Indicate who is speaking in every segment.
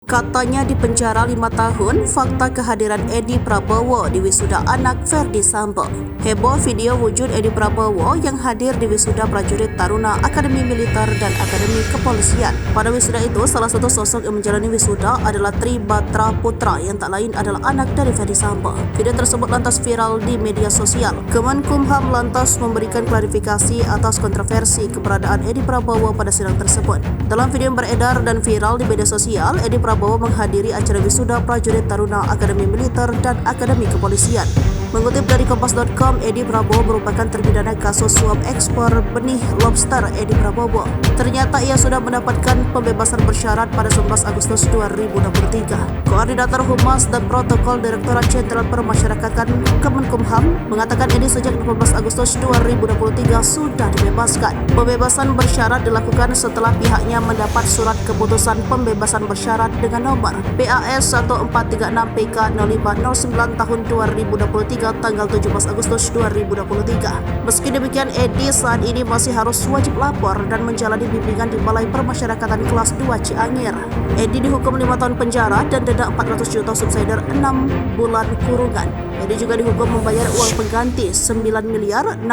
Speaker 1: Katanya di penjara 5 tahun, fakta kehadiran Edi Prabowo di wisuda anak Verdi Sambo. Heboh video wujud Edi Prabowo yang hadir di wisuda prajurit Taruna Akademi Militer dan Akademi Kepolisian. Pada wisuda itu, salah satu sosok yang menjalani wisuda adalah Tri Batra Putra yang tak lain adalah anak dari Verdi Sambo. Video tersebut lantas viral di media sosial. Kemenkumham lantas memberikan klarifikasi atas kontroversi keberadaan Edi Prabowo pada sidang tersebut. Dalam video yang beredar dan viral di media sosial, Edi Prabowo menghadiri acara wisuda prajurit Taruna Akademi Militer dan Akademi Kepolisian. Mengutip dari Kompas.com, Edi Prabowo merupakan terpidana kasus suap ekspor benih lobster Edi Prabowo. Ternyata ia sudah mendapatkan pembebasan bersyarat pada 11 Agustus 2023. Koordinator Humas dan Protokol Direktorat Jenderal Permasyarakatan Kemenkumham mengatakan Edi sejak 18 Agustus 2023 sudah dibebaskan. Pembebasan bersyarat dilakukan setelah pihaknya mendapat surat keputusan pembebasan bersyarat dengan nomor PAS 1436 PK 0509 tahun 2023 tanggal 17 Agustus 2023. Meski demikian, Edi saat ini masih harus wajib lapor dan menjalani bimbingan di Balai Permasyarakatan kelas 2 Cianjur. Edi dihukum 5 tahun penjara dan denda 400 juta subsidiar 6 bulan kurungan. Edi juga dihukum membayar uang pengganti 9.687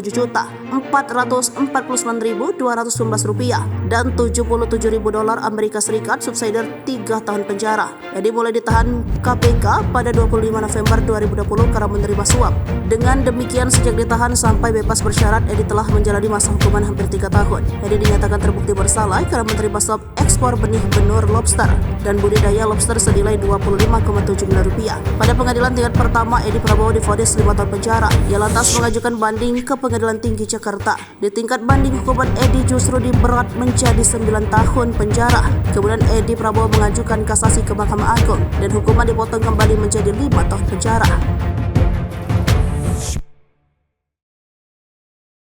Speaker 1: juta 449.219 rupiah dan 77.000 dolar Amerika Serikat subsidiar 3 tahun penjara. Edi mulai ditahan KPK pada 25 November 2020 karena menerima suap. Dengan demikian, sejak ditahan sampai bebas bersyarat, Edi telah menjalani masa hukuman hampir 3 tahun. Edi dinyatakan terbukti bersalah karena menerima suap ekspor benih benur lobster dan budidaya lobster senilai 25,7 miliar rupiah. Pada pengadilan tingkat pertama, Edi Prabowo divonis 5 tahun penjara. Ia lantas mengajukan banding ke Pengadilan Tinggi Jakarta. Di tingkat banding, hukuman Edi justru diberat menjadi 9 tahun penjara. Kemudian Edi Prabowo mengajukan kasasi ke Mahkamah Agung dan hukuman dipotong kembali menjadi 5 tahun penjara.